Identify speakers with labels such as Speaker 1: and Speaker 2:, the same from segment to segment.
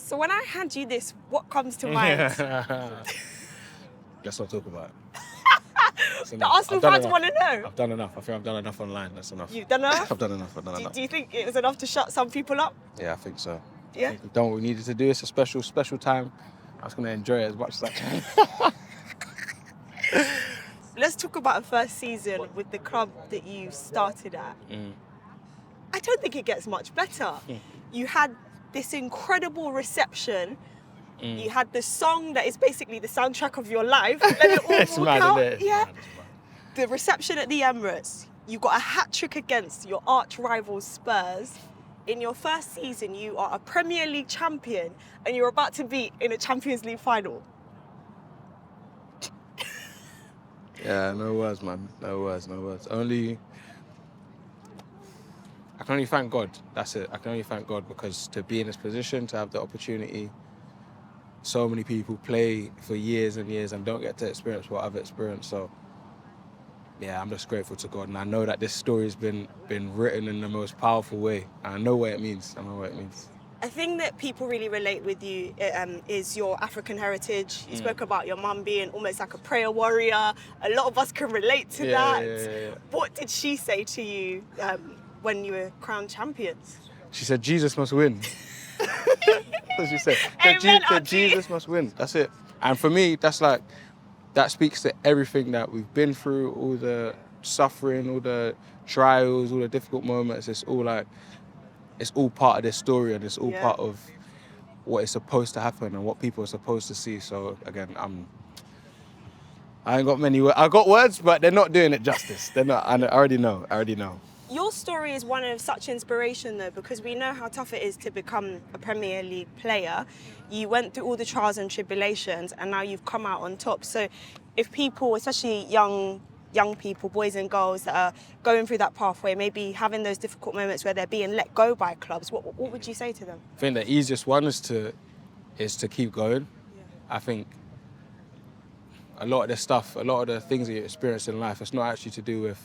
Speaker 1: So when I hand you this, what comes to mind?
Speaker 2: Let's not talk about it.
Speaker 1: The Arsenal fans want to know.
Speaker 2: I've done enough. I think I've done enough online. That's enough.
Speaker 1: You've done enough?
Speaker 2: I've done enough.
Speaker 1: Do you think it was enough to shut some people up?
Speaker 2: Yeah, I think so.
Speaker 1: Yeah?
Speaker 2: We've done what we needed to do. It's a special time. I was going to enjoy it as much as I can.
Speaker 1: Let's talk about a first season with the club that you started at. I don't think it gets much better. You had this incredible reception. You had the song that is basically the soundtrack of your life. Let it all
Speaker 2: It's
Speaker 1: walk
Speaker 2: mad,
Speaker 1: out.
Speaker 2: isn't it?
Speaker 1: Yeah.
Speaker 2: It's mad.
Speaker 1: The reception at the Emirates. You got a hat-trick against your arch-rival Spurs. In your first season, you are a Premier League champion and you're about to be in a Champions League final.
Speaker 2: Yeah, no words, man. No words. I can only thank God. That's it. I can only thank God because to be in this position, to have the opportunity, so many people play for years and years and don't get to experience what I've experienced. So, yeah, I'm just grateful to God. And I know that this story has been written in the most powerful way. And I know what it means.
Speaker 1: A thing that people really relate with you is your African heritage. You spoke about your mum being almost like a prayer warrior. A lot of us can relate to that.
Speaker 2: Yeah.
Speaker 1: What did she say to you when you were crowned champions?
Speaker 2: She said, Jesus must win. That's what she said.
Speaker 1: Amen,
Speaker 2: Jesus must win. That's it. And for me, that speaks to everything that we've been through, all the suffering, all the trials, all the difficult moments. It's all part of this story and it's all part of what is supposed to happen and what people are supposed to see. So again, I ain't got many words. I got words, but they're not doing it justice. They're not. I already know.
Speaker 1: Your story is one of such inspiration, though, because we know how tough it is to become a Premier League player. You went through all the trials and tribulations, and now you've come out on top. So if people, especially young people, boys and girls that are going through that pathway, maybe having those difficult moments where they're being let go by clubs, what would you say to them?
Speaker 2: I think the easiest one is to keep going. Yeah. I think a lot of the things that you experience in life, it's not actually to do with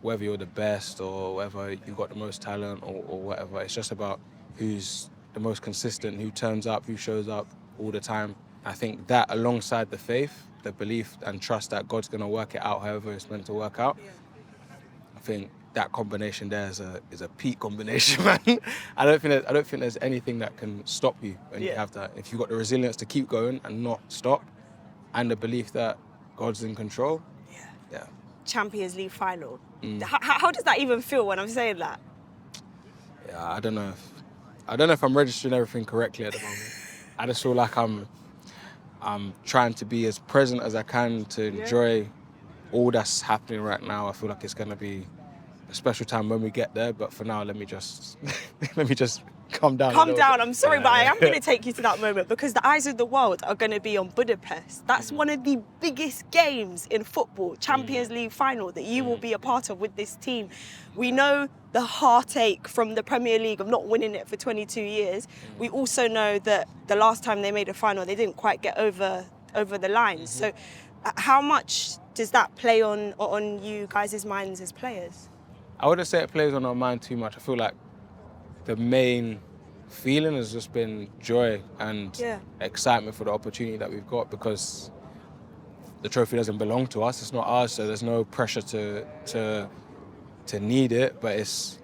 Speaker 2: whether you're the best or whether you've got the most talent or whatever. It's just about who's the most consistent, who turns up, who shows up all the time. I think that alongside the faith, the belief and trust that God's going to work it out however it's meant to work out, I think that combination there is a peak combination, man. I don't think there's anything that can stop you when you have that. If you've got the resilience to keep going and not stop, and the belief that God's in control, yeah.
Speaker 1: Champions League final. How does that even feel when I'm saying that?
Speaker 2: Yeah, I don't know if I'm registering everything correctly at the moment. I just feel like I'm trying to be as present as I can to enjoy all that's happening right now. I feel like it's going to be a special time when we get there, but for now, let me just calm down.
Speaker 1: Calm down. I'm sorry, but I am going to take you to that moment because the eyes of the world are going to be on Budapest. That's one of the biggest games in football, Champions League final, that you will be a part of with this team. We know the heartache from the Premier League of not winning it for 22 years. We also know that the last time they made a final, they didn't quite get over the line. So how much does that play on you guys' minds as players?
Speaker 2: I wouldn't say it plays on our mind too much. I feel like the main feeling has just been joy and excitement for the opportunity that we've got because the trophy doesn't belong to us. It's not ours, so there's no pressure to need it, but it's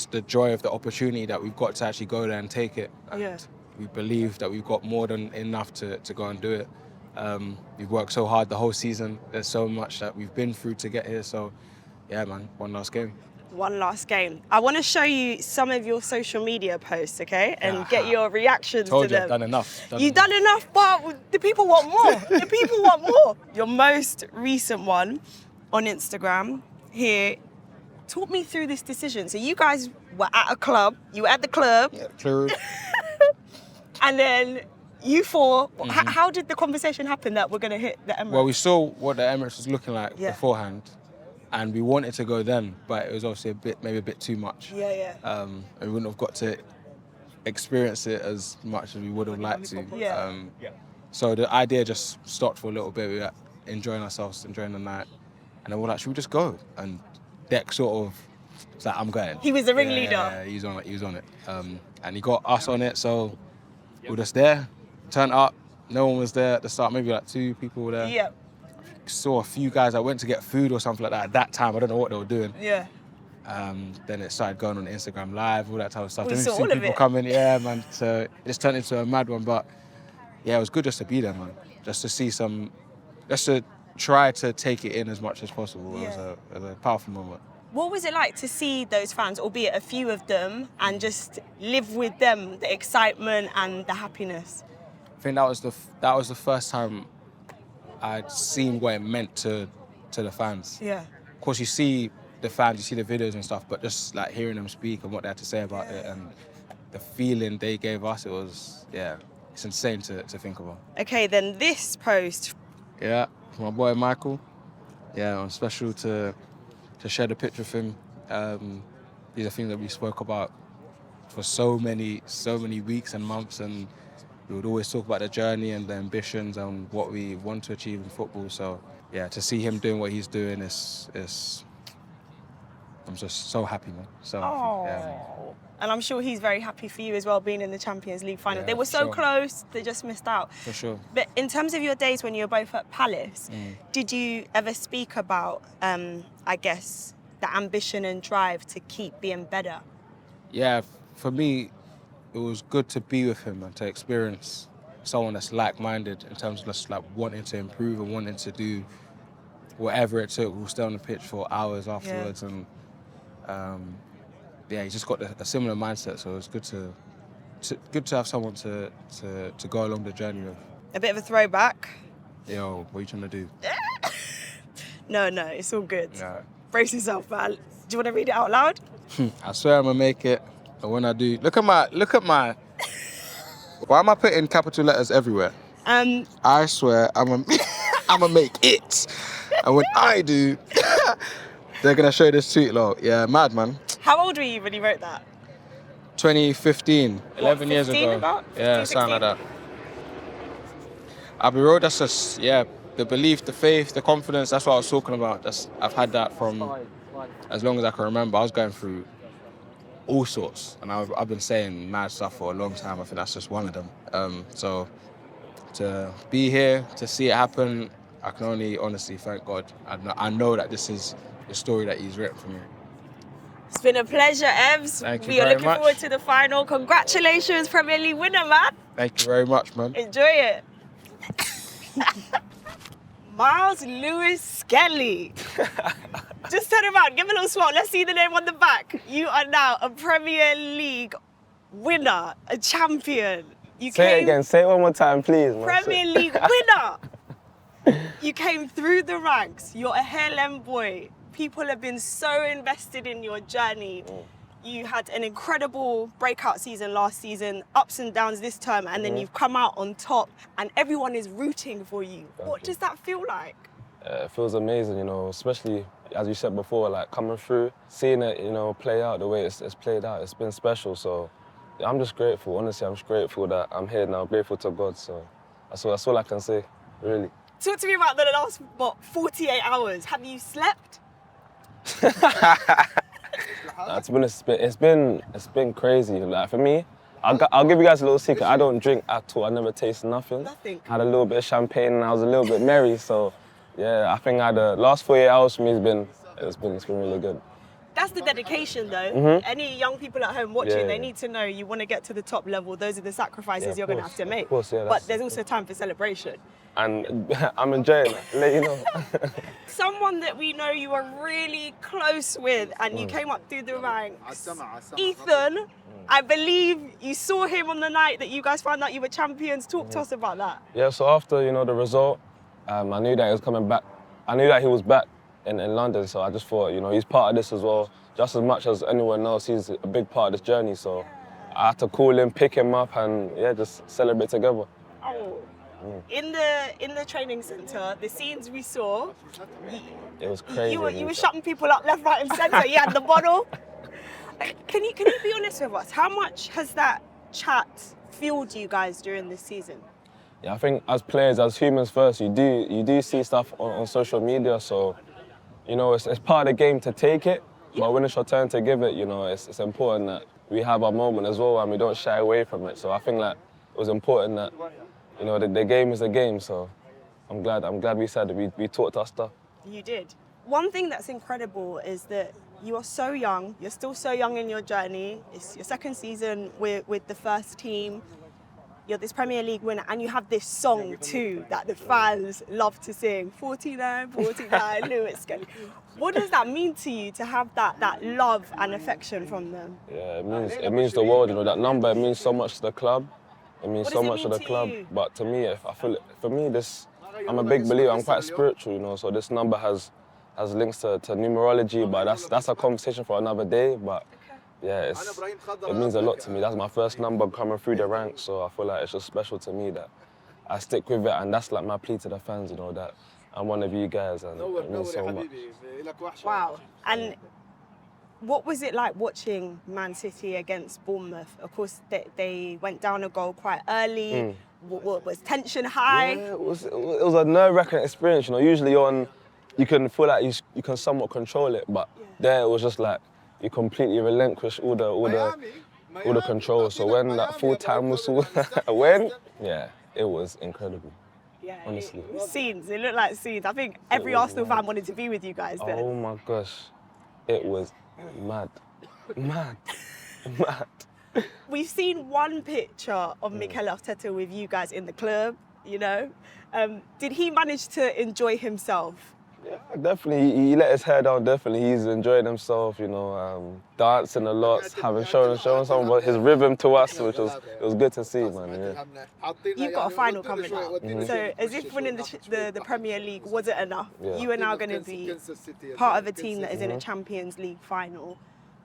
Speaker 2: the joy of the opportunity that we've got to actually go there and take it. And we believe that we've got more than enough to go and do it. We've worked so hard the whole season. There's so much that we've been through to get here. So, yeah, man, one last game. One last game.
Speaker 1: I want to show you some of your social media posts, okay? And get your reactions
Speaker 2: to them.
Speaker 1: I've
Speaker 2: done enough.
Speaker 1: You've done enough, but the people want more. Your most recent one on Instagram here. Talk me through this decision. So you guys were at a club. You were at the club.
Speaker 2: Yeah, club.
Speaker 1: And then you four, how did the conversation happen that we're going to hit the Emirates?
Speaker 2: Well, we saw what the Emirates was looking like beforehand. And we wanted to go then, but it was obviously maybe a bit too much. And we wouldn't have got to experience it as much as we would have liked to. So the idea just stopped for a little bit. We were enjoying ourselves, enjoying the night. And then we're like, should we just go? And Deck sort of was like, I'm going.
Speaker 1: He was the ringleader.
Speaker 2: Yeah, he was on it. And he got us on it, so we were just there, turned up. No one was there at the start. Maybe like 2 people were there.
Speaker 1: Yeah.
Speaker 2: Saw a few guys that went to get food or something like that at that time. I don't know what they were doing.
Speaker 1: Yeah.
Speaker 2: Then it started going on Instagram Live, all that type of stuff.
Speaker 1: We
Speaker 2: Then
Speaker 1: saw
Speaker 2: see
Speaker 1: all of
Speaker 2: people
Speaker 1: it.
Speaker 2: coming, yeah, man. So it just turned into a mad one. But yeah, it was good just to be there, man. Just to see just to try to take it in as much as possible.
Speaker 1: Yeah.
Speaker 2: It was a powerful moment.
Speaker 1: What was it like to see those fans, albeit a few of them, and just live with them the excitement and the happiness?
Speaker 2: I think that was the first time I'd seen what it meant to the fans.
Speaker 1: Yeah.
Speaker 2: Of course, you see the fans, you see the videos and stuff, but just like hearing them speak and what they had to say about it and the feeling they gave us, it's insane to think about.
Speaker 1: Okay, then this post.
Speaker 2: Yeah, for my boy Michael. Yeah, I'm special to share the picture with him. These are things that we spoke about for so many weeks and months, and we would always talk about the journey and the ambitions and what we want to achieve in football. So yeah, to see him doing what he's doing is I'm just so happy, man. So happy. Yeah.
Speaker 1: And I'm sure he's very happy for you as well, being in the Champions League final.
Speaker 2: Yeah,
Speaker 1: they were
Speaker 2: for
Speaker 1: so
Speaker 2: sure.
Speaker 1: close, they just missed out.
Speaker 2: For sure.
Speaker 1: But in terms of your days when you were both at Palace, did you ever speak about, I guess, the ambition and drive to keep being better?
Speaker 2: Yeah, for me, it was good to be with him and to experience someone that's like-minded in terms of just like wanting to improve and wanting to do whatever it took. We'll stay on the pitch for hours afterwards, and he just got a similar mindset. So it was good to have someone to go along the journey with.
Speaker 1: A bit of a throwback.
Speaker 2: Yo, what are you trying to do?
Speaker 1: No, it's all good.
Speaker 2: Yeah.
Speaker 1: Brace yourself, man. Do you want to read it out loud?
Speaker 2: I swear I'm gonna make it. And when I do, look at my. Why am I putting capital letters everywhere? I swear I'm gonna make it. And when I do, they're gonna show this tweet, lot. Yeah, mad man.
Speaker 1: How old were you when you wrote that?
Speaker 2: 2015, 11 years
Speaker 1: 15
Speaker 2: ago.
Speaker 1: about?
Speaker 2: Yeah,
Speaker 1: 15,
Speaker 2: something like that. I'll be real, that's just, the belief, the faith, the confidence, that's what I was talking about. I've had that from as long as I can remember. I was going through all sorts, and I've been saying mad stuff for a long time. I think that's just one of them. So to be here, to see it happen, I can only honestly thank God. I know that this is the story that he's written for me.
Speaker 1: It's been a pleasure, Evs.
Speaker 2: Thank you
Speaker 1: We are
Speaker 2: very
Speaker 1: looking
Speaker 2: much.
Speaker 1: forward to the final. Congratulations, Premier League winner, man.
Speaker 2: Thank you very much, man.
Speaker 1: Enjoy it. Myles Lewis-Skelly. Just turn around, give a little swat. Let's see the name on the back. You are now a Premier League winner, a champion.
Speaker 3: Say it again. Say it one more time, please. Man.
Speaker 1: Premier League winner. You came through the ranks. You're a Haarlem boy. People have been so invested in your journey. You had an incredible breakout season last season, ups and downs this term, and then you've come out on top and everyone is rooting for you. What does that feel like?
Speaker 3: It feels amazing, especially, as you said before, like coming through, seeing it, play out the way it's played out. It's been special, so I'm just grateful. Honestly, I'm just grateful that I'm here now, grateful to God, so that's all I can say, really.
Speaker 1: Talk to me about the last, 48 hours. Have you slept?
Speaker 3: To be honest, it's been crazy. Like for me, I'll give you guys a little secret. I don't drink at all. I never taste nothing.
Speaker 1: Nothing.
Speaker 3: Had a little bit of champagne and I was a little bit merry. So yeah, I think the last 48 hours for me it's been really good.
Speaker 1: That's the dedication, though. Any young people at home watching,
Speaker 3: Yeah.
Speaker 1: they need to know you want to get to the top level. Those are the sacrifices
Speaker 3: Yeah,
Speaker 1: you're going to have to make.
Speaker 3: Of course, yeah.
Speaker 1: But there's also time for celebration.
Speaker 3: And I'm enjoying it. Let you know.
Speaker 1: Someone that we know you are really close with and you came up through the ranks. Ethan, I believe you saw him on the night that you guys found out you were champions. Talk to us about that.
Speaker 3: Yeah, so after, the result, I knew that he was coming back. I knew that he was back in London, so I just thought, he's part of this as well. Just as much as anyone else, he's a big part of this journey, so I had to call him, pick him up, and just celebrate together.
Speaker 1: Oh. In the training centre, the scenes we saw,
Speaker 3: It was crazy.
Speaker 1: you were shutting people up left, right, and centre. You had the bottle. Can you be honest with us? How much has that chat fueled you guys during this season?
Speaker 3: Yeah, I think as players, as humans first, you do see stuff on social media, so it's part of the game to take it. But when it's your turn to give it, it's important that we have our moment as well and we don't shy away from it. So I think was important that, you know, the game is a game. So I'm glad we said it. We taught us stuff.
Speaker 1: You did. One thing that's incredible is that you are so young. You're still so young in your journey. It's your second season with the first team. You're this Premier League winner, and you have this song too that the fans love to sing. 49, 49, Lewis-Skelly. What does that mean to you to have that love and affection from them?
Speaker 3: Yeah, it means the world. You know, that number, it means so much to the club. It means so much to the club. But to me, I'm a big believer. I'm quite spiritual, you know. So this number has links to numerology, but that's a conversation for another day. But yeah, it means a lot to me. That's my first number coming through the ranks, so I feel like it's just special to me that I stick with it, and that's like my plea to the fans, you know, that I'm one of you guys, and it means so much.
Speaker 1: Wow. And what was it like watching Man City against Bournemouth? Of course, they went down a goal quite early. Was tension high?
Speaker 3: Yeah, it was a nerve-wracking experience, you know. Usually you can feel like you can somewhat control it, but there it was just like, you completely relinquish all the control. So when that full-time whistle went, yeah, it was incredible.
Speaker 1: Yeah,
Speaker 3: honestly.
Speaker 1: Scenes, it looked like scenes. I think every Arsenal fan wanted to be with you guys then.
Speaker 3: Oh my gosh, it was mad.
Speaker 1: We've seen one picture of Mikel Arteta with you guys in the club, you know. Did he manage to enjoy himself?
Speaker 3: Yeah, definitely. He let his hair down, definitely. He's enjoying himself, you know, dancing a lot, showing some of his rhythm to us, which was good to see, man. Yeah.
Speaker 1: You've got a final coming up. So as if winning the Premier League wasn't enough, you are now going to be part of a team that is in a Champions League final.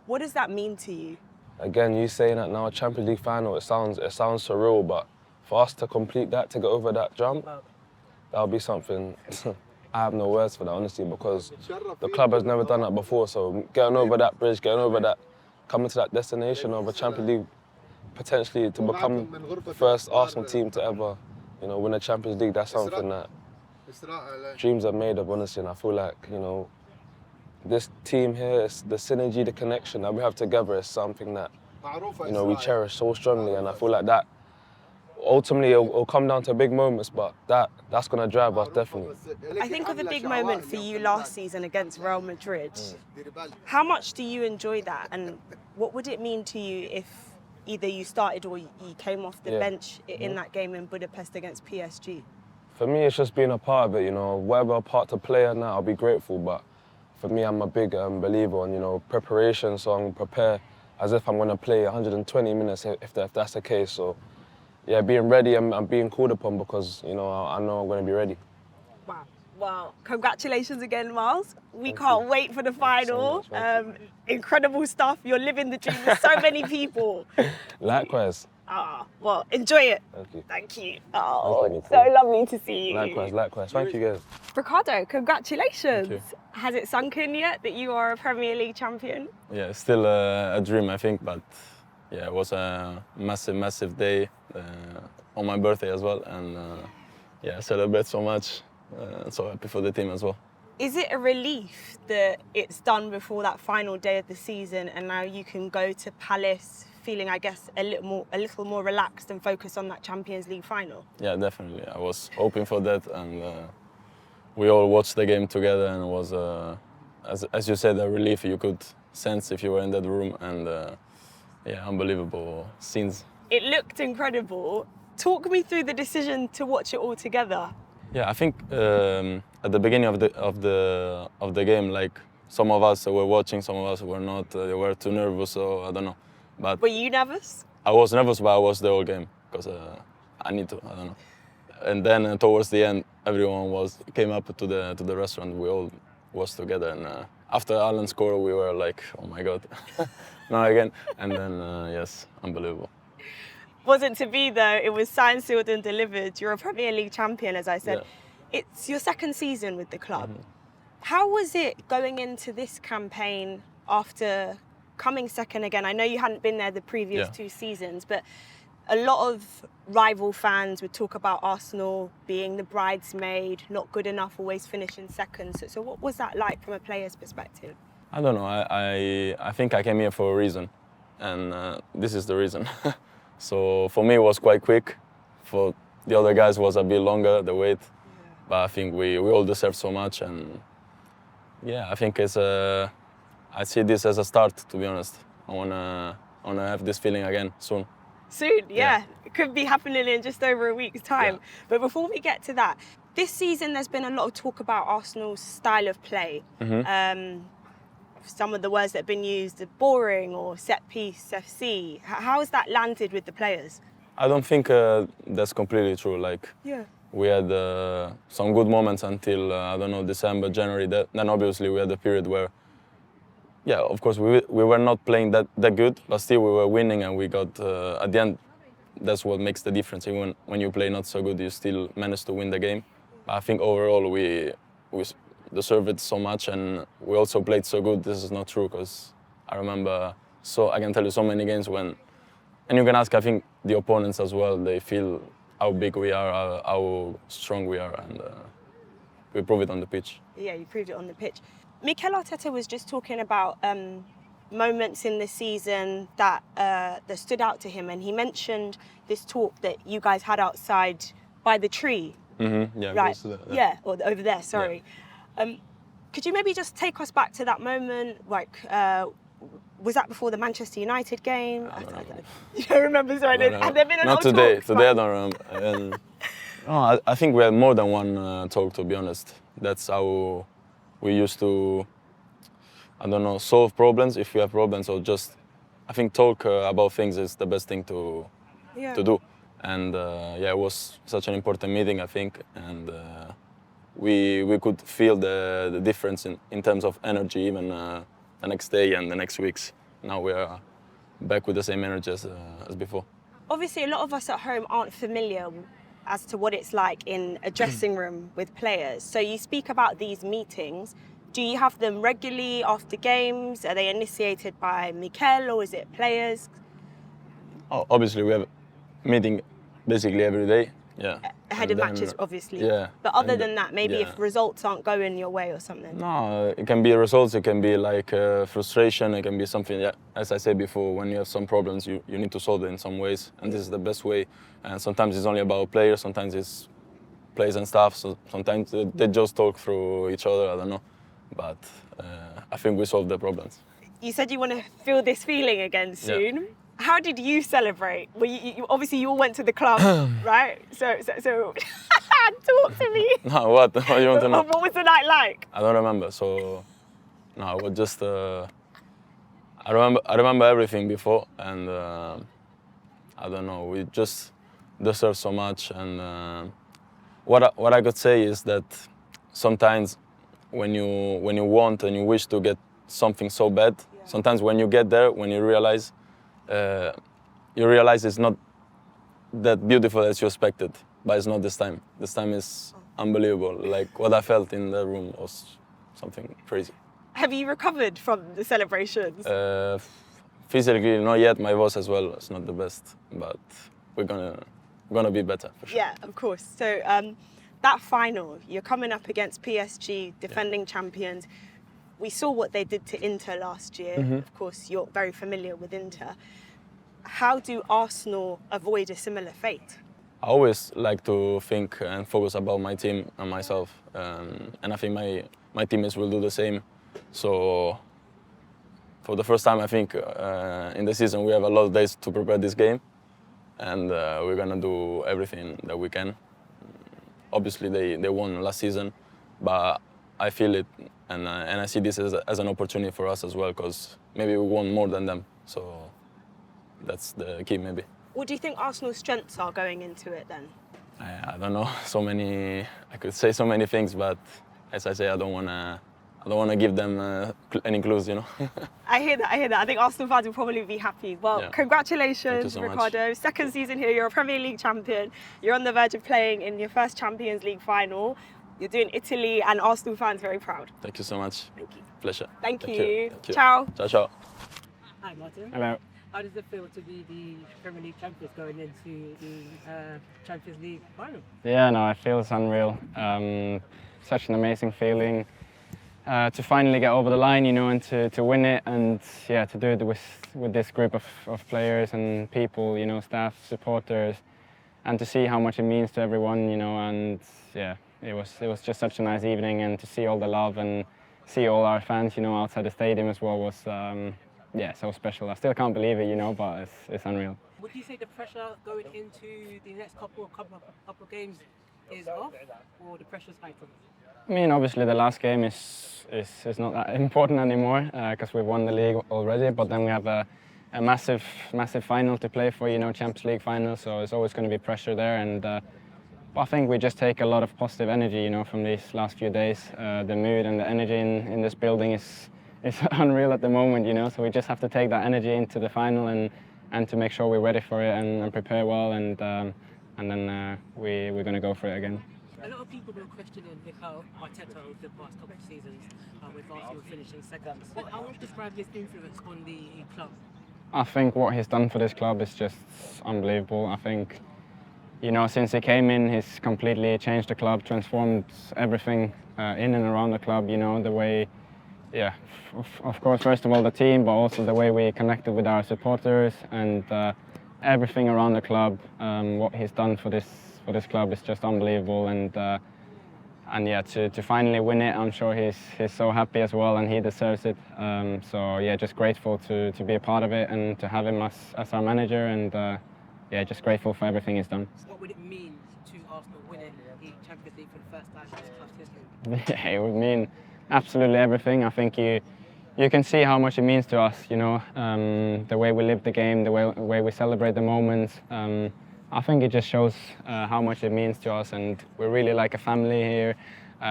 Speaker 1: What does that mean to you?
Speaker 3: Again, you saying that now, a Champions League final, it sounds surreal, but for us to complete that, to go over that jump, that'll be something. I have no words for that, honestly, because the club has never done that before. So getting over that bridge, coming to that destination of a Champions League, potentially to become the first Arsenal team to ever, you know, win a Champions League, that's something that dreams are made of, honestly. And I feel like, you know, this team here, the synergy, the connection that we have together is something that, you know, we cherish so strongly. And I feel like that, ultimately, it'll come down to big moments, but that's going to drive us, definitely.
Speaker 1: I think of a big moment for you last season against Real Madrid. How much do you enjoy that, and what would it mean to you if either you started or you came off the bench in that game in Budapest against PSG?
Speaker 3: For me, it's just being a part of it, you know. Whatever part to play in that, I'll be grateful, but for me, I'm a big believer in, you know, preparation, so I'm going to prepare as if I'm going to play 120 minutes if that's the case. So, yeah, being ready and being called upon because, you know, I know I'm going to be ready.
Speaker 1: Wow. Well, congratulations again, Myles. We can't wait for the final. So much, incredible stuff. You're living the dream with so many people.
Speaker 3: Likewise.
Speaker 1: Well, enjoy it.
Speaker 3: Thank you.
Speaker 1: Thank you. So lovely to see you.
Speaker 3: Likewise. Thank you, guys.
Speaker 1: Riccardo, congratulations.
Speaker 4: Thank you.
Speaker 1: Has it sunk in yet that you are a Premier League champion?
Speaker 4: Yeah, it's still a dream, I think, but yeah, it was a massive day on my birthday as well, and yeah, I celebrate so much. So happy for the team as well.
Speaker 1: Is it a relief that it's done before that final day of the season, and now you can go to Palace feeling, I guess, a little more relaxed and focused on that Champions League final?
Speaker 4: Yeah, definitely. I was hoping for that, and we all watched the game together, and it was, as you said, a relief you could sense if you were in that room, and yeah, unbelievable scenes.
Speaker 1: It looked incredible. Talk me through the decision to watch it all together.
Speaker 4: Yeah, I think at the beginning of the game, like some of us were watching, some of us were not. They were too nervous, so I don't know. But
Speaker 1: were you nervous?
Speaker 4: I was nervous, but I was the whole game because I need to. I don't know. And then towards the end, everyone came up to the restaurant. We all was together, and after Alan scored, we were like, "Oh my God, not again!" And then yes, unbelievable.
Speaker 1: Wasn't to be though. It was signed, sealed, and delivered. You're a Premier League champion, as I said.
Speaker 4: Yeah.
Speaker 1: It's your second season with the club. How was it going into this campaign after coming second again? I know you hadn't been there the previous 2 seasons, but a lot of rival fans would talk about Arsenal being the bridesmaid, not good enough, always finishing second. So what was that like from a player's perspective?
Speaker 4: I don't know. I think I came here for a reason, and this is the reason. So for me, it was quite quick. For the other guys was a bit longer, the wait. But I think we all deserve so much, and yeah, I think I see this as a start, to be honest. I wanna have this feeling again soon.
Speaker 1: Soon, yeah. It could be happening in just over a week's time.
Speaker 4: Yeah.
Speaker 1: But before we get to that, this season there's been a lot of talk about Arsenal's style of play. Some of the words that have been used are boring or set piece FC. How has that landed with the players?
Speaker 4: I don't think that's completely true. Like,
Speaker 1: Yeah.
Speaker 4: we had some good moments until, I don't know, December, January. Then obviously we had a period where, yeah, of course we were not playing that good, but still we were winning, and we got, at the end, that's what makes the difference. Even when you play not so good, you still manage to win the game. But I think overall we deserve it so much, and we also played so good. This is not true, because I remember, I can tell you so many games when, and you can ask, I think, the opponents as well, they feel how big we are, how strong we are, and we prove it on the pitch.
Speaker 1: Yeah, you proved it on the pitch. Mikel Arteta was just talking about moments in the season that stood out to him, and he mentioned this talk that you guys had outside by the tree.
Speaker 4: Yeah,
Speaker 1: Right.
Speaker 4: close to that,
Speaker 1: Yeah, or over there, sorry. Could you maybe just take us back to that moment? Like, was that before the Manchester United game?
Speaker 4: I don't remember.
Speaker 1: You don't remember? Sorry, had there been a
Speaker 4: Not
Speaker 1: lot of
Speaker 4: today.
Speaker 1: talks?
Speaker 4: Today I don't remember. And, no, I think we had more than one talk, to be honest. That's how we used to, I don't know, solve problems if we have problems, or just, I think talk about things is the best thing to do. And yeah, it was such an important meeting, I think, and we could feel the difference in terms of energy even the next day and the next weeks. Now we are back with the same energy as before.
Speaker 1: Obviously, a lot of us at home aren't familiar as to what it's like in a dressing room with players. So you speak about these meetings. Do you have them regularly after games? Are they initiated by Mikel, or is it players?
Speaker 4: Oh, obviously, we have meeting basically every day. Yeah.
Speaker 1: Ahead of matches, obviously.
Speaker 4: Yeah.
Speaker 1: But other than that, maybe
Speaker 4: yeah.
Speaker 1: if results aren't going your way or something.
Speaker 4: No, it can be results, it can be like frustration, it can be something, yeah, as I said before, when you have some problems, you need to solve it in some ways, and this is the best way. And sometimes it's only about players, sometimes it's players and staff, so sometimes they just talk through each other, I don't know. But I think we solved the problems.
Speaker 1: You said you want to feel this feeling again soon. Yeah. How did you celebrate? Well, you obviously you all went to the club, right? So talk to me.
Speaker 4: No, what? What do you want to know?
Speaker 1: What was the night like?
Speaker 4: I don't remember. So no, it was just. I remember everything before, and I don't know. We just deserve so much, and what I could say is that sometimes when you want and you wish to get something so bad, sometimes when you get there, when you realize it's not that beautiful as you expected, but it's not this time. This time is unbelievable. Like what I felt in the room was something crazy.
Speaker 1: Have you recovered from the celebrations?
Speaker 4: Physically, not yet. My voice as well is not the best, but we're gonna be better for sure.
Speaker 1: Yeah, of course. So that final, you're coming up against PSG, defending champions. We saw what they did to Inter last year. Of course, you're very familiar with Inter. How do Arsenal avoid a similar fate?
Speaker 4: I always like to think and focus about my team and myself, and I think my teammates will do the same. So for the first time, I think in the season we have a lot of days to prepare this game, and we're gonna do everything that we can. Obviously, they won last season, but I feel it, and I see this as an opportunity for us as well, because maybe we won more than them. So that's the key, maybe.
Speaker 1: What do you think Arsenal's strengths are going into it then?
Speaker 4: I don't know. I could say so many things, but as I say, I don't wanna give them any clues, you know. I
Speaker 1: hear that. I think Arsenal fans will probably be happy. Well, congratulations, Riccardo.
Speaker 4: Much.
Speaker 1: Second season here, you're a Premier League champion. You're on the verge of playing in your first Champions League final. You're doing Italy, and Arsenal fans very proud.
Speaker 4: Thank you so much.
Speaker 1: Thank you.
Speaker 4: Pleasure.
Speaker 1: Thank you.
Speaker 4: Thank you.
Speaker 1: Ciao.
Speaker 4: Ciao, ciao.
Speaker 5: Hi, Martin.
Speaker 6: Hello.
Speaker 5: How does it feel to be the Premier League champions going into the Champions League final?
Speaker 6: Yeah, no, it feels unreal. Such an amazing feeling to finally get over the line, you know, and to win it, and yeah, to do it with this group of players and people, you know, staff, supporters. and to see how much it means to everyone, you know, and yeah, it was just such a nice evening, and to see all the love and see all our fans, you know, outside the stadium as well was yeah, so special. I still can't believe it, you know, but it's unreal.
Speaker 5: Would you say the pressure going into the next couple of games is off, or the pressure's heightened?
Speaker 6: I mean, obviously the last game is not that important anymore because we've won the league already, but then we have a massive final to play for, you know, Champions League final, so there's always going to be pressure there, and I think we just take a lot of positive energy, you know, from these last few days. The mood and the energy in this building is unreal at the moment, you know, so we just have to take that energy into the final and to make sure we're ready for it and prepare well, and then we're going to go for it again.
Speaker 5: A lot of people were questioning Mikel Arteta over the past couple of seasons, with Arsenal finishing second. How would you describe his influence on the club?
Speaker 6: I think what he's done for this club is just unbelievable. I think, you know, since he came in, he's completely changed the club, transformed everything in and around the club, you know, the way, yeah, of course, first of all the team, but also the way we connected with our supporters, and everything around the club. What he's done for this club is just unbelievable, and yeah, to finally win it, I'm sure he's so happy as well, and he deserves it. So yeah, just grateful to be a part of it and to have him as our manager, and yeah, just grateful for everything he's done.
Speaker 5: What would it mean to Arsenal winning the Champions League for the first time in this club's history?
Speaker 6: Yeah, it would mean absolutely everything. I think you can see how much it means to us, you know, the way we live the game, the way we celebrate the moments. I think it just shows how much it means to us, and we're really like a family here,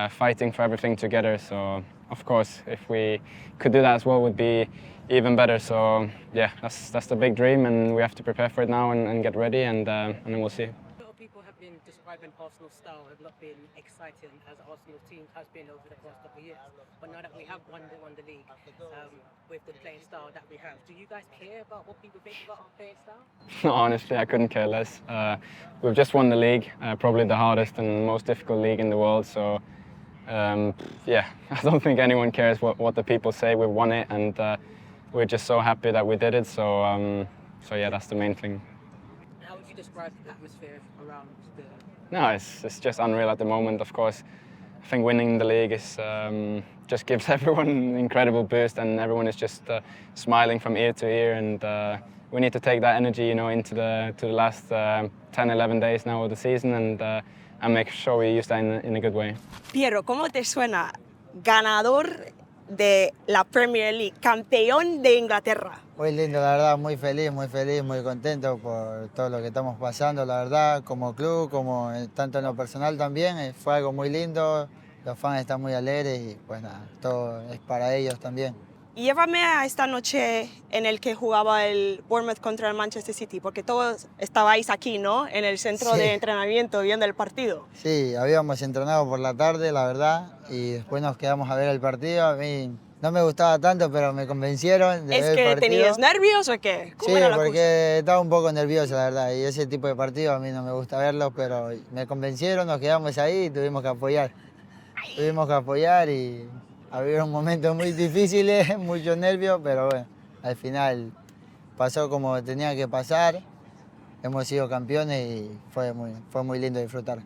Speaker 6: fighting for everything together. So, of course, if we could do that as well, it would be even better. So, yeah, that's the big dream, and we have to prepare for it now and get ready, and then we'll see.
Speaker 5: A lot of people have been describing Arsenal's style as not being exciting as Arsenal's team has been over the past couple of years. But now that we have won the league with the playing style that we have, do you guys care about what people think about our playing style?
Speaker 6: Honestly, I couldn't care less. We've just won the league, probably the hardest and most difficult league in the world. So, yeah, I don't think anyone cares what the people say. We've won it, and we're just so happy that we did it. So, so yeah, that's the main thing.
Speaker 5: How would you describe the atmosphere around the...
Speaker 6: No, it's just unreal at the moment. Of course, I think winning the league is just gives everyone an incredible boost, and everyone is just smiling from ear to ear. And we need to take that energy, you know, into the last 10-11 days now of the season, and make sure we use that in a good way.
Speaker 1: Piero, ¿cómo te suena ganador de la Premier League, campeón de Inglaterra?
Speaker 7: Muy lindo, la verdad, muy feliz, muy contento por todo lo que estamos pasando, la verdad, como club, como tanto en lo personal también, fue algo muy lindo, los fans están muy alegres y pues nada, todo es para ellos también.
Speaker 1: Llévame a esta noche en el que jugaba el Bournemouth contra el Manchester City, porque todos estabais aquí, ¿no? En el centro de entrenamiento viendo el partido.
Speaker 7: Sí, habíamos entrenado por la tarde, la verdad, y después nos quedamos a ver el partido. A mí no me gustaba tanto, pero me convencieron de ver el partido.
Speaker 1: ¿Es que tenías nervios o qué? ¿Cómo era la cosa?
Speaker 7: Porque estaba un poco nervioso, la verdad, y ese tipo de partidos a mí no me gusta verlos, pero me convencieron, nos quedamos ahí y tuvimos que apoyar. Tuvimos que apoyar y había momentos muy difíciles, muchos nervios, pero bueno, al final pasó como tenía que pasar, hemos sido campeones y fue muy lindo disfrutar.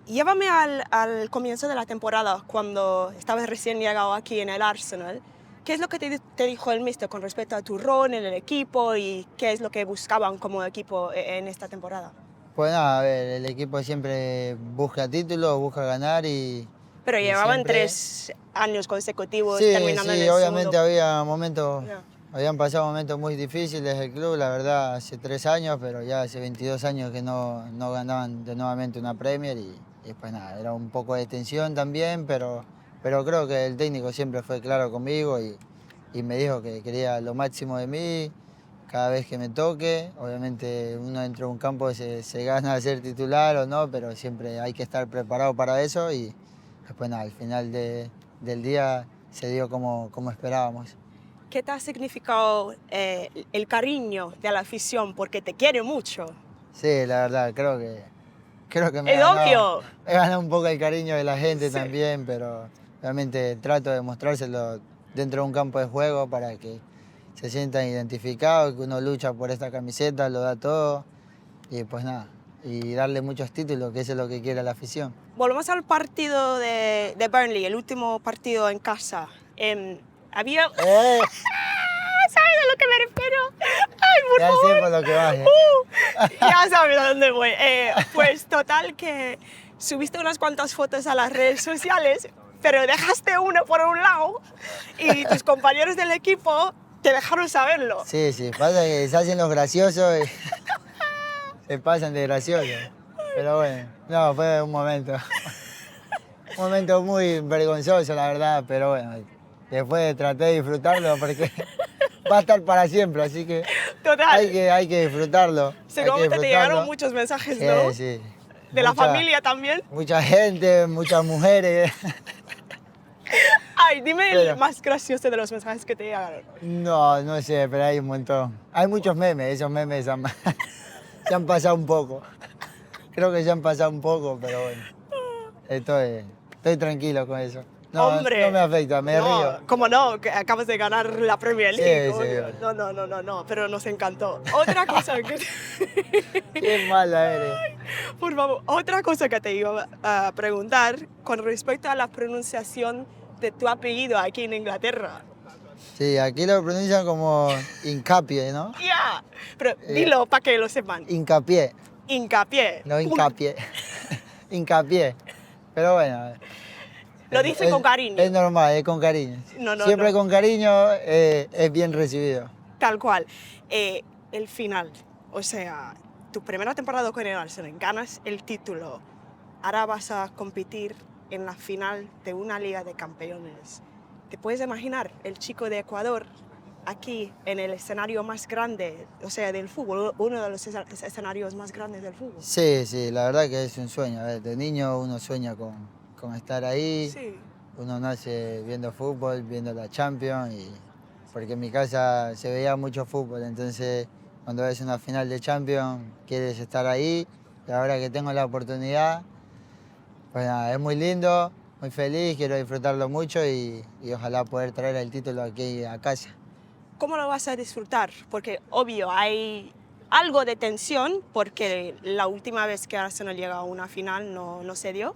Speaker 1: Llévame al comienzo de la temporada, cuando estabas recién llegado aquí en el Arsenal. ¿Qué es lo que te dijo el míster con respecto a tu rol en el equipo y qué es lo que buscaban como equipo en esta temporada?
Speaker 7: Pues nada, a ver, el equipo siempre busca títulos, busca ganar y...
Speaker 1: Pero llevaban
Speaker 7: siempre...
Speaker 1: 3 años consecutivos
Speaker 7: sí,
Speaker 1: terminando en el
Speaker 7: obviamente
Speaker 1: segundo.
Speaker 7: había momentos, habían pasado momentos muy difíciles el club, la verdad, hace 3 años, pero ya hace 22 años que no ganaban de nuevamente una Premier y pues nada, era un poco de tensión también, pero creo que el técnico siempre fue claro conmigo y me dijo que quería lo máximo de mí cada vez que me toque. Obviamente uno dentro de un campo se gana a ser titular o no, pero siempre hay que estar preparado para eso y después nada, al final del día se dio como esperábamos.
Speaker 1: ¿Qué te ha significado el cariño de la afición? Porque te quiere mucho.
Speaker 7: Sí, la verdad, creo que me
Speaker 1: ¡Es obvio!
Speaker 7: he ganado un poco el cariño de la gente también, pero realmente trato de mostrárselo dentro de un campo de juego para que se sientan identificados, que uno lucha por esta camiseta, lo da todo y pues nada, y darle muchos títulos, que eso es lo que quiere la afición.
Speaker 1: Volvemos al partido de Burnley, el último partido en casa. Había... ¿Sabes a lo que me refiero? ¡Ay, por
Speaker 7: Ya
Speaker 1: favor!
Speaker 7: sé por lo que vas.
Speaker 1: Ya sabes a dónde voy. Pues total que subiste unas cuantas fotos a las redes sociales, pero dejaste uno por un lado y tus compañeros del equipo te dejaron saberlo.
Speaker 7: Sí, pasa que se hacen los graciosos y se pasan de graciosos. Pero bueno, no, fue un momento muy vergonzoso, la verdad, pero bueno, después traté de disfrutarlo porque va a estar para siempre, así que
Speaker 1: Total.
Speaker 7: hay que disfrutarlo.
Speaker 1: Seguramente te llegaron muchos mensajes, ¿no?
Speaker 7: Sí.
Speaker 1: De la familia también.
Speaker 7: Mucha gente, muchas mujeres.
Speaker 1: Ay, dime el más gracioso de los mensajes que te llegaron.
Speaker 7: No sé, pero hay un montón. Hay muchos memes, esos memes se han pasado un poco. Creo que se han pasado un poco, pero bueno. Estoy tranquilo con eso. No,
Speaker 1: ¡Hombre!
Speaker 7: No me afecta, me río.
Speaker 1: ¿Cómo no? Que acabas de ganar la Premier League.
Speaker 7: Sí.
Speaker 1: No, pero nos encantó. Otra cosa que...
Speaker 7: Qué mala eres.
Speaker 1: Por favor, otra cosa que te iba a preguntar con respecto a la pronunciación de tu apellido aquí en Inglaterra.
Speaker 7: Sí, aquí lo pronuncian como hincapié, ¿no?
Speaker 1: Ya, pero dilo para que lo sepan.
Speaker 7: Hincapié.
Speaker 1: Hincapié.
Speaker 7: No hincapié. Hincapié. Pero bueno.
Speaker 1: Lo dicen con cariño.
Speaker 7: Es normal, es con cariño. Siempre con cariño es bien recibido.
Speaker 1: Tal cual. El final, o sea, tu primera temporada con el Arsenal, ganas el título, ahora vas a competir en la final de una Liga de Campeones. ¿Te puedes imaginar el chico de Ecuador aquí en el escenario más grande, o sea, del fútbol, uno de los escenarios más grandes del fútbol?
Speaker 7: Sí, la verdad que es un sueño. A ver, de niño uno sueña con estar ahí.
Speaker 1: Sí.
Speaker 7: Uno nace viendo fútbol, viendo la Champions, porque en mi casa se veía mucho fútbol, entonces cuando ves una final de Champions quieres estar ahí. Y ahora que tengo la oportunidad, pues nada, es muy lindo, muy feliz, quiero disfrutarlo mucho y ojalá poder traer el título aquí a casa.
Speaker 1: ¿Cómo lo vas a disfrutar? Porque obvio hay algo de tensión porque la última vez que Arsenal llega a una final no se dio,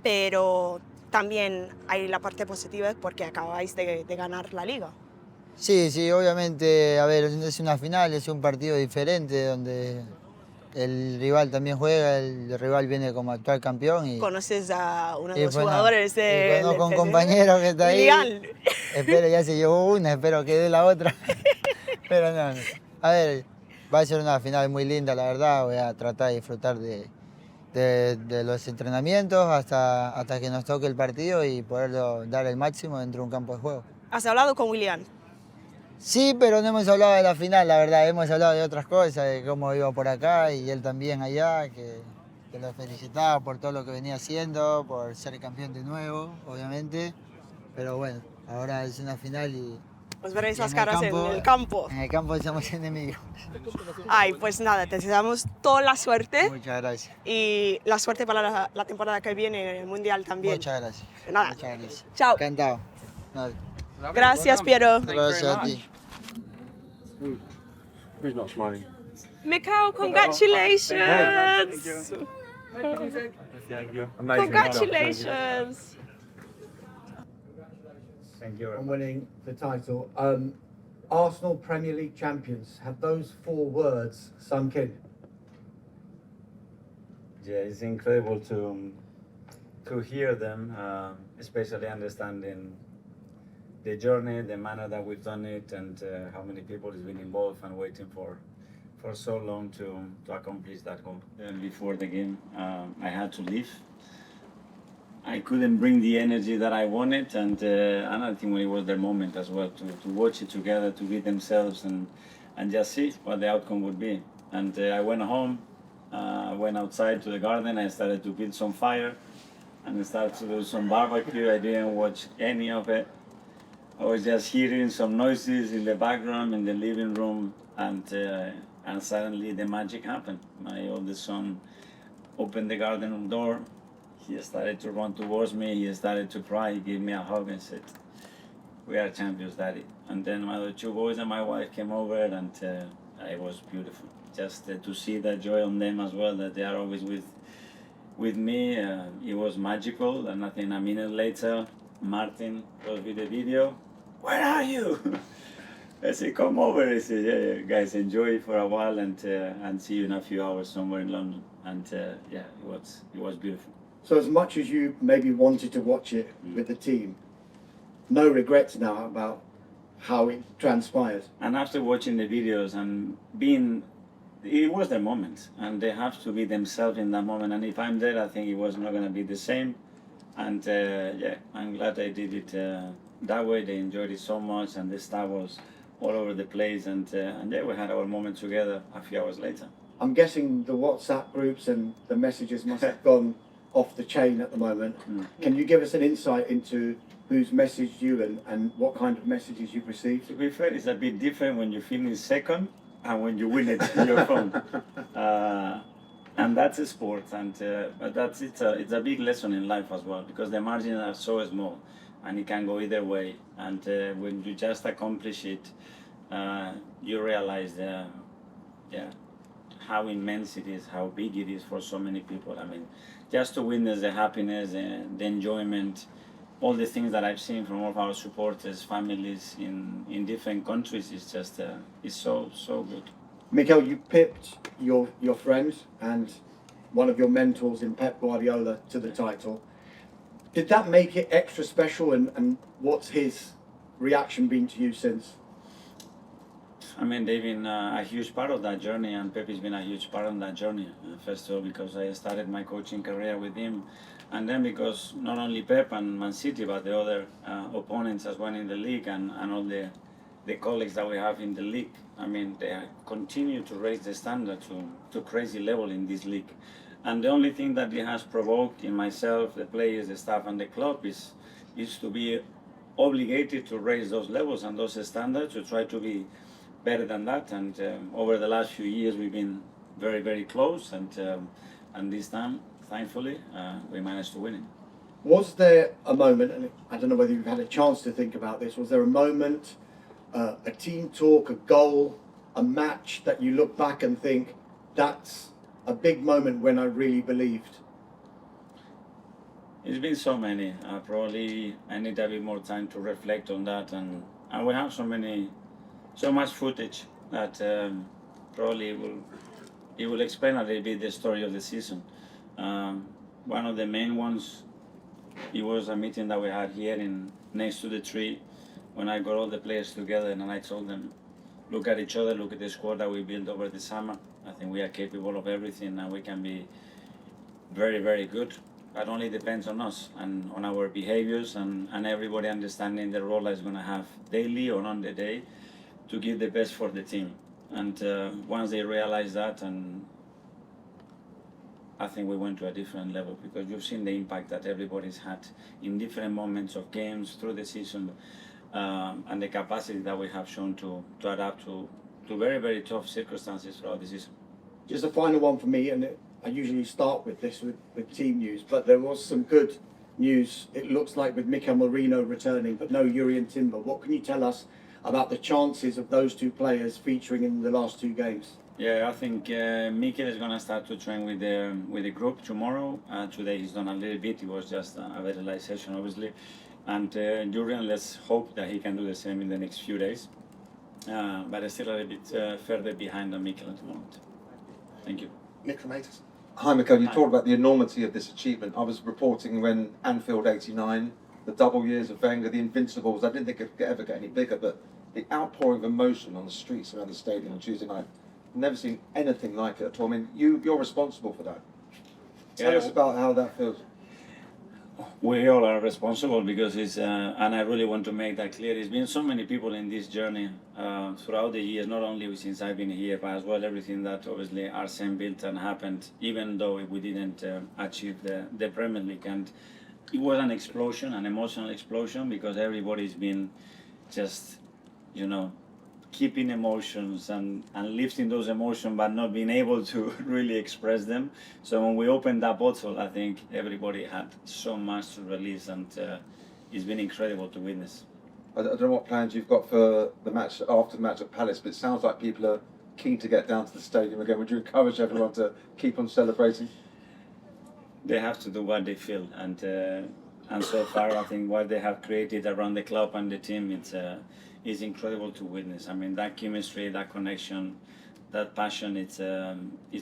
Speaker 1: pero también hay la parte positiva porque acabáis de ganar la Liga.
Speaker 7: Sí, obviamente, a ver, es una final, es un partido diferente donde el rival también juega, el rival viene como actual campeón. Y
Speaker 1: conoces a uno de
Speaker 7: y
Speaker 1: los
Speaker 7: pues
Speaker 1: jugadores de...
Speaker 7: conozco a un compañero que está ahí. Espero, ya se llevó una, espero que dé la otra. Pero no. A ver, va a ser una final muy linda, la verdad. Voy a tratar de disfrutar de los entrenamientos hasta que nos toque el partido y poderlo dar el máximo dentro de un campo de juego.
Speaker 1: ¿Has hablado con William?
Speaker 7: Sí, pero no hemos hablado de la final, la verdad. Hemos hablado de otras cosas, de cómo iba por acá y él también allá, que lo felicitaba por todo lo que venía haciendo, por ser campeón de nuevo, obviamente. Pero bueno, ahora es una final y...
Speaker 1: Os veréis las caras en el campo.
Speaker 7: En el campo somos enemigos.
Speaker 1: Ay, pues nada, te deseamos toda la suerte.
Speaker 7: Muchas gracias.
Speaker 1: Y la suerte para la temporada que viene en el Mundial también.
Speaker 7: Muchas gracias.
Speaker 1: Nada.
Speaker 7: Muchas gracias.
Speaker 1: Chao.
Speaker 7: Encantado. Vale.
Speaker 1: Gracias, Piero.
Speaker 7: Gracias a ti.
Speaker 8: Who's not smiling?
Speaker 1: Mikel, congratulations. Congratulations.
Speaker 8: Thank you.
Speaker 9: On winning the title. Arsenal Premier League champions. Have those 4 words sunk in?
Speaker 10: Yeah, it's incredible to hear them, especially understanding the journey, the manner that we've done it, and how many people has been involved and waiting for so long to accomplish that goal. And before the game, I had to leave. I couldn't bring the energy that I wanted, and I think it was their moment as well to watch it together, to be themselves, and just see what the outcome would be. And I went home, went outside to the garden, I started to build some fire, and I started to do some barbecue. I didn't watch any of it. I was just hearing some noises in the background in the living room, and suddenly the magic happened. My oldest son opened the garden door. He started to run towards me. He started to cry. He gave me a hug and said, "We are champions, Daddy." And then my other 2 boys and my wife came over, and it was beautiful. just to see that joy on them as well, that they are always with me. It was magical, and I think a minute later, Martin was with the video. Where are you? I said, come over. He said, yeah, guys, enjoy it for a while, and see you in a few hours somewhere in London. And yeah, it was beautiful.
Speaker 9: So as much as you maybe wanted to watch it with the team, no regrets now about how it transpired.
Speaker 10: And after watching the videos and it was their moment, and they have to be themselves in that moment. And if I'm there, I think it was not going to be the same. And yeah, I'm glad they did it that way. They enjoyed it so much, and the staff was all over the place. And yeah, we had our moment together a few hours later.
Speaker 9: I'm guessing the WhatsApp groups and the messages must have gone off the chain at the moment. Can you give us an insight into who's messaged you and what kind of messages you've received?
Speaker 10: To be fair, it's a bit different when you finish second and when you win it in your phone. And that's a sport, but it's a big lesson in life as well, because the margins are so small and it can go either way. And when you just accomplish it, you realize how immense it is, how big it is for so many people. I mean, just to witness the happiness, the enjoyment, all the things that I've seen from all of our supporters, families in different countries, is just it's so good.
Speaker 9: Mikel, you pipped your friend and one of your mentors in Pep Guardiola to the title. Did that make it extra special, and what's his reaction been to you since?
Speaker 10: I mean, they've been a huge part of that journey, and Pep has been a huge part of that journey. First of all, because I started my coaching career with him, and then because not only Pep and Man City, but the other opponents as well in the league, and all the colleagues that we have in the league. I mean, they continue to raise the standard to crazy level in this league. And the only thing that it has provoked in myself, the players, the staff, and the club is to be obligated to raise those levels and those standards, to try to be better than that. And over the last few years, we've been very, very close. And this time, thankfully, we managed to win it.
Speaker 9: Was there a moment, and I don't know whether you've had a chance to think about this, was there a moment, a team talk, a goal, a match that you look back and think, that's a big moment when I really believed?
Speaker 10: It's been so many. Probably I need a bit more time to reflect on that, and we have so much footage that probably it will explain a little bit the story of the season. One of the main ones, it was a meeting that we had here next to the tree, when I got all the players together and I told them, look at each other, look at the squad that we built over the summer. I think we are capable of everything, and we can be very, very good. That only depends on us and on our behaviors, and everybody understanding the role that's going to have daily or on the day to give the best for the team. And once they realize that, and I think we went to a different level, because you've seen the impact that everybody's had in different moments of games through the season, and the capacity that we have shown to adapt to very, very tough circumstances throughout the season.
Speaker 9: Just a final one for me, and I usually start with this with team news, but there was some good news, it looks like, with Mikel Merino returning, but no Jurriën Timber. What can you tell us about the chances of those two players featuring in the last two games?
Speaker 10: Yeah, I think Mikel is going to start to train with the group tomorrow. Today he's done a little bit. It was just a very light session, obviously. And Jurriën, let's hope that he can do the same in the next few days. But I'm still a little bit further behind than Mikel at the moment. Thank you.
Speaker 8: Nick from Atos. Hi Mikel, you talked about the enormity of this achievement. I was reporting when Anfield '89, the double years of Wenger, the Invincibles, I didn't think it could ever get any bigger, but the outpouring of emotion on the streets around the stadium on Tuesday night, never seen anything like it at all. I mean, you're responsible for that. Tell us about how that feels.
Speaker 10: We all are responsible, because it's, and I really want to make that clear, there's been so many people in this journey throughout the years, not only since I've been here, but as well everything that obviously Arsene built and happened, even though we didn't achieve the Premier League. And it was an explosion, an emotional explosion, because everybody's been just, keeping emotions and lifting those emotions, but not being able to really express them. So when we opened that bottle, I think everybody had so much to release, and it's been incredible to witness.
Speaker 8: I don't know what plans you've got for the match, after the match at Palace, but it sounds like people are keen to get down to the stadium again. Would you encourage everyone to keep on celebrating?
Speaker 10: They have to do what they feel, and so far I think what they have created around the club and the team, it's incredible to witness. I mean, that chemistry, that connection, that passion, it's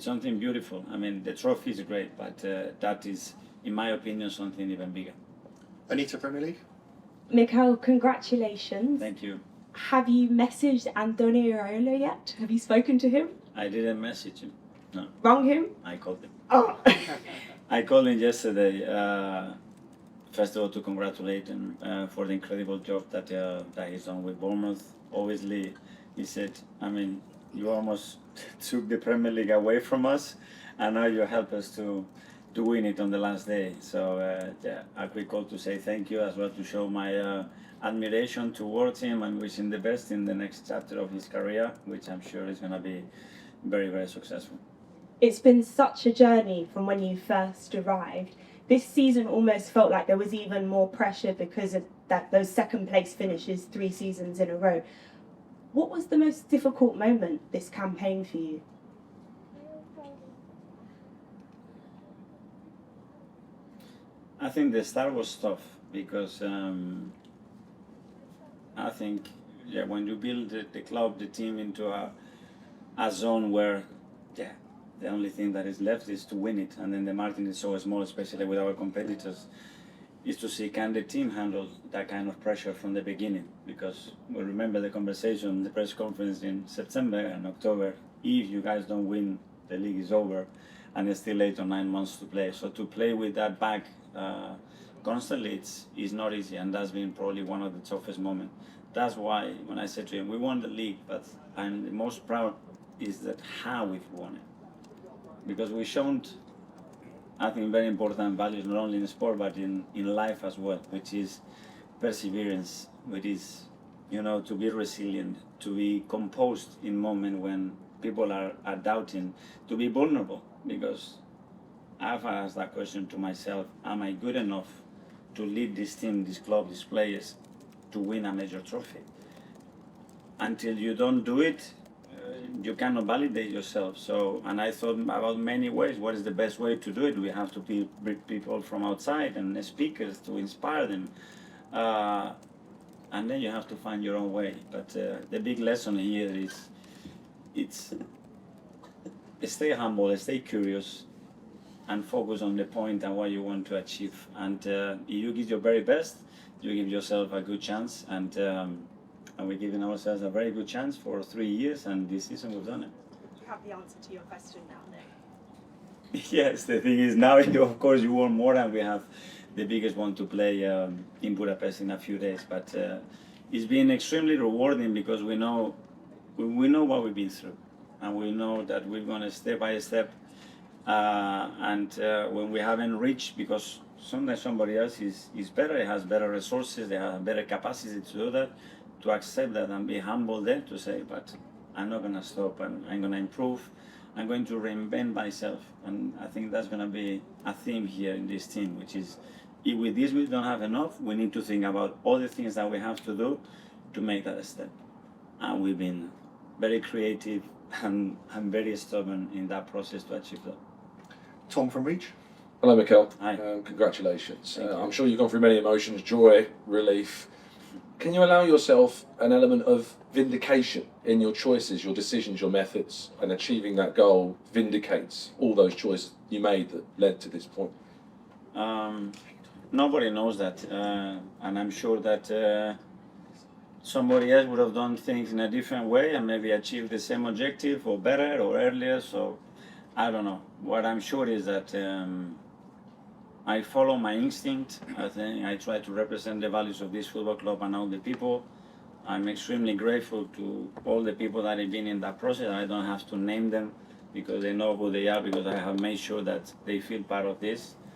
Speaker 10: something beautiful. I mean, the trophy is great, but that is, in my opinion, something even bigger.
Speaker 11: Anita, Premier League?
Speaker 12: Mikel, congratulations.
Speaker 10: Thank you.
Speaker 12: Have you messaged Antonio Iraola yet? Have you spoken to him?
Speaker 10: I didn't message him. No.
Speaker 12: Rung him?
Speaker 10: I called him.
Speaker 12: Oh.
Speaker 10: I called him yesterday. First of all, to congratulate him for the incredible job that he's done with Bournemouth. Obviously, he said, I mean, you almost took the Premier League away from us, and now you help us to win it on the last day. So yeah, a quick call to say thank you, as well to show my admiration towards him and wish him the best in the next chapter of his career, which I'm sure is going to be very, very successful.
Speaker 12: It's been such a journey from when you first arrived. This season almost felt like there was even more pressure because of those second place finishes 3 seasons in a row. What was the most difficult moment this campaign for you?
Speaker 10: I think the start was tough because I think when you build the club, the team into a zone where the only thing that is left is to win it, and then the margin is so small, especially with our competitors, is to see can the team handle that kind of pressure from the beginning. Because we remember the conversation, the press conference in September and October, if you guys don't win, the league is over, and it's still 8 or 9 months to play. So to play with that back constantly, it's not easy, and that's been probably one of the toughest moments. That's why when I said to him, we won the league, but I'm the most proud is that how we've won it. Because we've shown, I think, very important values, not only in sport, but in life as well, which is perseverance, which is, to be resilient, to be composed in moments when people are doubting, to be vulnerable. Because I've asked that question to myself, am I good enough to lead this team, this club, these players, to win a major trophy? Until you don't do it, you cannot validate yourself. So, and I thought about many ways. What is the best way to do it? We have to bring people from outside and speakers to inspire them. And then you have to find your own way. But the big lesson here is, it's stay humble, stay curious, and focus on the point and what you want to achieve. And if you give your very best, you give yourself a good chance. And we're giving ourselves a very good chance for 3 years, and this season we've done it.
Speaker 1: You have the answer to your question now, though.
Speaker 10: Yes, the thing is now, of course, you want more, and we have the biggest one to play in Budapest in a few days. But it's been extremely rewarding because we know what we've been through, and we know that we're going to step by step. And when we haven't reached, because sometimes somebody else is better, it has better resources, they have better capacity to do that, to accept that and be humble there to say, but I'm not going to stop, and I'm going to improve. I'm going to reinvent myself. And I think that's going to be a theme here in this team, which is, if with this we don't have enough, we need to think about all the things that we have to do to make that a step. And we've been very creative and very stubborn in that process to achieve that.
Speaker 11: Tom from Reach.
Speaker 13: Hello, Mikel.
Speaker 10: Hi.
Speaker 13: Congratulations. I'm sure you've gone through many emotions, joy, relief. Can you allow yourself an element of vindication in your choices, your decisions, your methods, and achieving that goal vindicates all those choices you made that led to this point?
Speaker 10: Nobody knows that, and I'm sure that somebody else would have done things in a different way and maybe achieved the same objective or better or earlier, so I don't know. What I'm sure is that I follow my instinct. I think I try to represent the values of this football club and all the people. I'm extremely grateful to all the people that have been in that process. I don't have to name them because they know who they are, because I have made sure that they feel part of this.